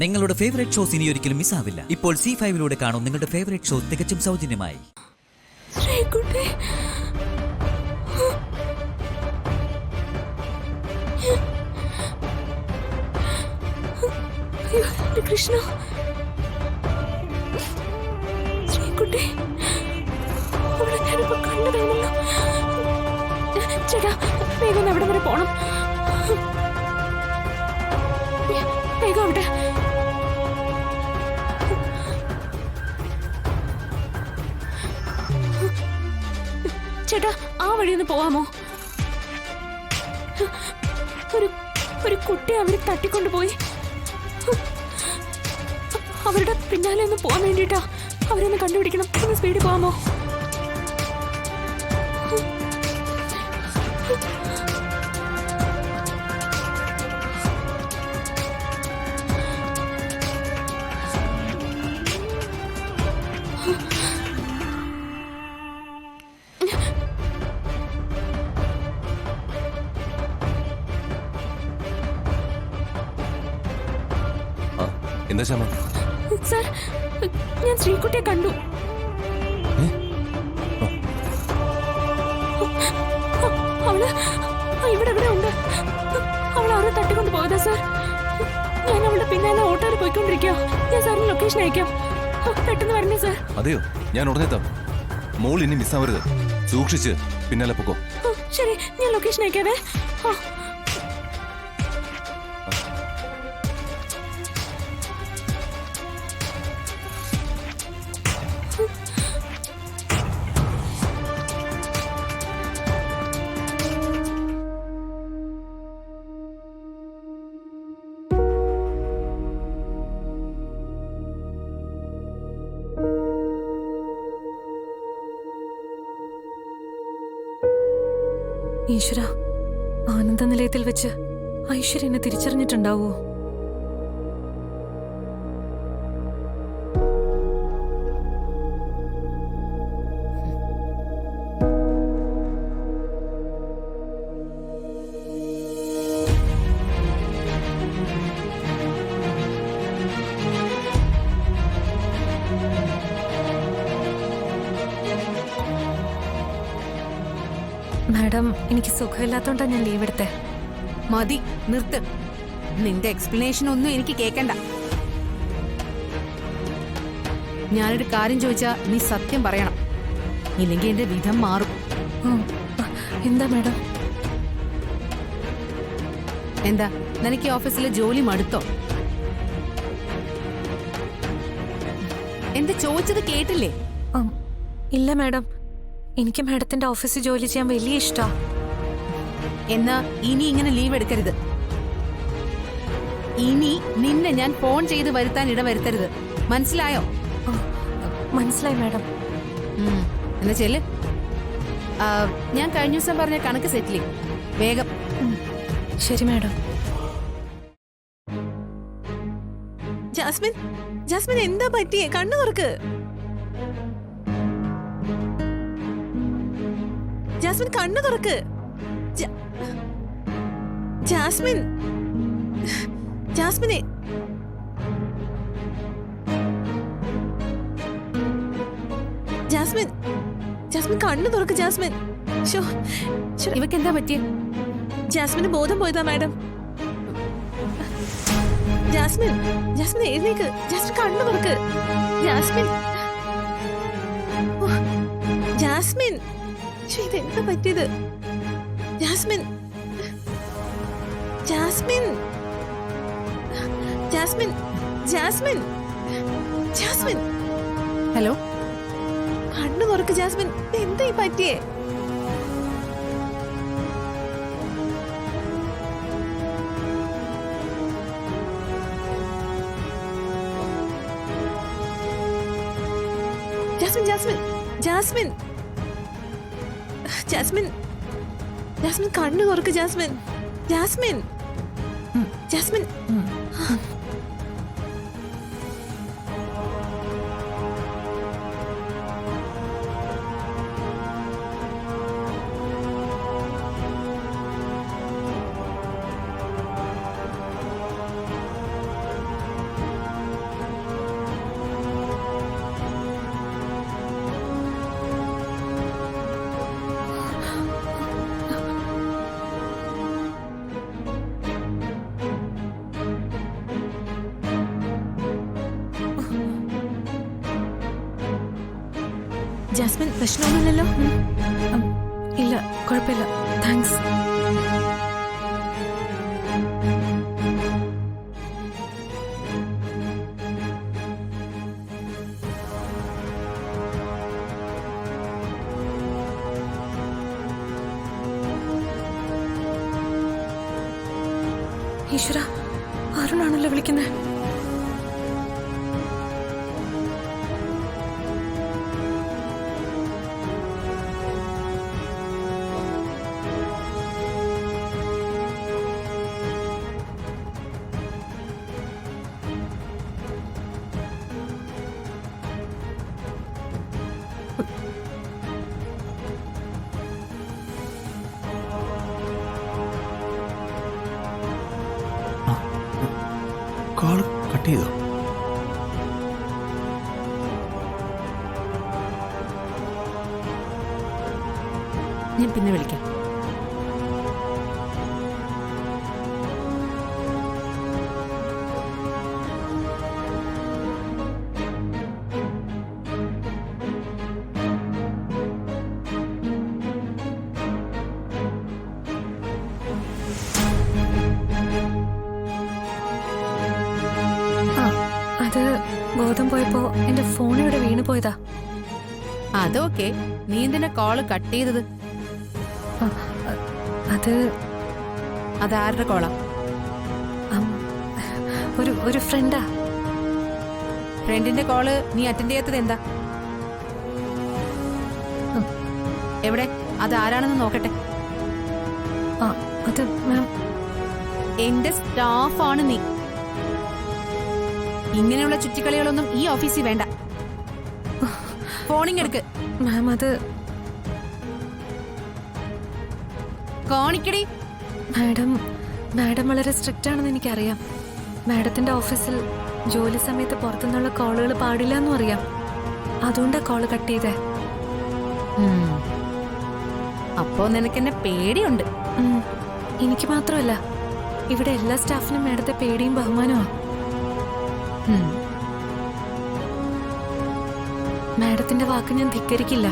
നിങ്ങളുടെ favourite shows ഇനി ഒരിക്കലും മിസ്സാവില്ല. ഇപ്പോൾ C5 കാണും നിങ്ങളുടെ ഫേവറേറ്റ് ഷോ തികച്ചും സൗജന്യമായി. കൃഷ്ണ, ശ്രീകുട്ടി, ഞാനിപ്പോ കണ്ടതാണല്ലോ. ചേട്ടാ, വേഗം എവിടെ വരെ പോണം? വേഗം അവിടെ. ചേട്ടാ, ആ വഴിയൊന്ന് പോവാമോ? ഒരു കുട്ടിയെ അവര് തട്ടിക്കൊണ്ടുപോയി. അവരുടെ പിന്നാലെ ഒന്ന് പോവാൻ വേണ്ടിട്ടാ. അവരൊന്ന് കണ്ടുപിടിക്കണം. ഒന്ന് സ്പീഡിൽ പോവാമോ? എന്താ ശ്യാമ? സാർ, ഞാൻ ശ്രീകുട്ടിയെ കണ്ടു. അവള് ഇവിടെ എവിടെ ഉണ്ട്. അവൾ ആരോ തട്ടിക്കൊണ്ട് പോയതാ സാർ. ഞാൻ അവളുടെ പിന്നാലെ ഓട്ടോയിൽ പോയിക്കൊണ്ടിരിക്കുക. ഞാൻ സാറിന് ലൊക്കേഷൻ അയക്കാം. പെട്ടെന്ന് വരണേ സാർ. അതെയോ, ഞാൻ ഉടനെ എത്താം. മോൾ ഇനി മിസ്സാവരുത്. സൂക്ഷിച്ച് പിന്നാലെ പൊക്കോ. ശരി, ഞാൻ ലൊക്കേഷൻ അയക്കാവേ. ഈശ്വര, ആനന്ദ നിലയത്തിൽ വെച്ച് ഐശ്വര്യ എന്നെ തിരിച്ചറിഞ്ഞിട്ടുണ്ടാവോ? മാഡം, എനിക്ക് സുഖമില്ലാത്തോണ്ടാ ഞാൻ ലീവ് എടുത്തേ. മതി, നിർത്ത്. നിന്റെ എക്സ്പ്ലനേഷൻ ഒന്നും എനിക്ക് കേക്കണ്ട. ഞാനൊരു കാര്യം ചോദിച്ചാ നീ സത്യം പറയണം, ഇല്ലെങ്കിൽ എന്റെ വിധം മാറും. എന്താ മാഡം? എന്താ, നിനക്ക് ഈ ഓഫീസിലെ ജോലി മടുത്തോ? എന്താ ചോദിച്ചത് കേട്ടില്ലേ? ഇല്ല മാഡം, എനിക്ക് മാഡത്തിന്റെ ഓഫീസിൽ ജോലി ചെയ്യാൻ വലിയ ഇഷ്ടാ. എന്നാ ഇനി ഇങ്ങനെ ലീവ് എടുക്കരുത്. ഇനി നിന്നെ ഞാൻ ഫോൺ ചെയ്ത് വരുത്താൻ ഇടവരുത്തരുത്. മനസ്സിലായോ? മനസ്സിലായി മാഡം. എന്നാ ചെല്ല്. ഞാൻ കഴിഞ്ഞ ദിവസം പറഞ്ഞ കണക്ക് സെറ്റിൽ ചെയ്യും. വേഗം. ശരി മാഡം. ജാസ്മിൻ, ജാസ്മിൻ, എന്താ പറ്റിയേ? കണ്ണു തുറക്ക്. ജാസ്മിൻ, കണ്ണു തുറക്ക്. ജാസ്മിൻ, ജാസ്മിനെ, ജാസ്മിൻ, ജാസ്മിൻ, കണ്ണു തുറക്ക്. ജാസ്മിൻ, ഇവക്ക് എന്താ പറ്റിയ? ജാസ്മിന് ബോധം പോയതാ മാഡം. ജാസ്മിൻ, ജാസ്മിൻ, എഴുന്നേക്ക്. ജാസ്മിൻ, കണ്ണു തുറക്ക്. ജാസ്മിൻ, ജാസ്മിൻ, ഇതെന്താ പറ്റിയത്? Jasmine, Jasmine, Jasmine, Jasmine, Jasmine. Hello, കണ്ണു തുറക്ക്. ജാസ്മിൻ, എന്താ ഈ പറ്റിയേ? Jasmine, Jasmine, Jasmine, Jasmine, Jasmine, കണ്ണു തുറക്ക്. Jasmine, Jasmine, Jasmine. ജാസ്മിൻ പ്രശ്നമൊന്നുമില്ലല്ലോ? ഇല്ല, കുഴപ്പമില്ല. താങ്ക്സ്. ഈശ്വര, അരുണാണല്ലോ വിളിക്കുന്നത്. കോൾ കട്ട് ചെയ്തോ? ഞാൻ പിന്നെ വിളിക്കാം. അത് ബോധം പോയപ്പോ എന്റെ ഫോൺ ഇവിടെ വീണു പോയതാ. അതൊക്കെ, നീ എന്തിനാ കോള് കട്ട് ചെയ്തത്? അത് അതാരുടെ കോളാ? ഒരു ഫ്രണ്ടാ. ഫ്രണ്ടിന്റെ കോള് നീ അറ്റൻഡ് ചെയ്യാത്തത് എന്താ? എവിടെ? അത് ആരാണെന്ന് നോക്കട്ടെ. അത് മാം, എന്റെ സ്റ്റാഫാണ് നീ. ഇങ്ങനെയുള്ള ചുറ്റിക്കളികളൊന്നും ഈ ഓഫീസിൽ വേണ്ട. ഫോണിങ് എടുക്ക്. മാം അത് കാണിക്കടി. മാഡം വളരെ സ്ട്രിക്റ്റ് ആണെന്ന് എനിക്കറിയാം. മാഡത്തിന്റെ ഓഫീസിൽ ജോലി സമയത്ത് പുറത്തുനിന്നുള്ള കോളുകൾ പാടില്ല എന്നും അറിയാം. അതുകൊണ്ടാ കോള് കട്ട് ചെയ്തേ. അപ്പോ നിനക്കെന്നെ പേടിയുണ്ട്. എനിക്ക് മാത്രമല്ല, ഇവിടെ എല്ലാ സ്റ്റാഫിനും മാഡത്തെ പേടിയും ബഹുമാനമാണ്. മാഡത്തിന്റെ വാക്ക് ഞാൻ ധിക്കരിക്കില്ല.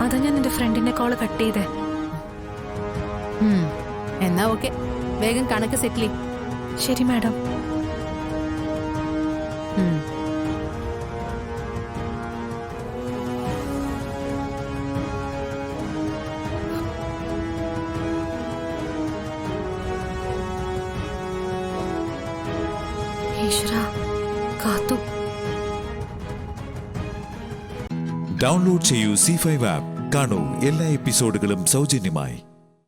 അതാ ഞാൻ എന്റെ ഫ്രണ്ടിന്റെ കോള് കട്ട് ചെയ്തേ. എന്നാ ഓക്കെ, വേഗം കണക്ക് സെറ്റിൽ. ശരി മാഡം. ഈശ്വര, കാത്തു. ഡൗൺലോഡ് ചെയ്യൂ C5 ആപ്പ്. കാണൂ എല്ലാ എപ്പിസോഡുകളും സൗജന്യമായി.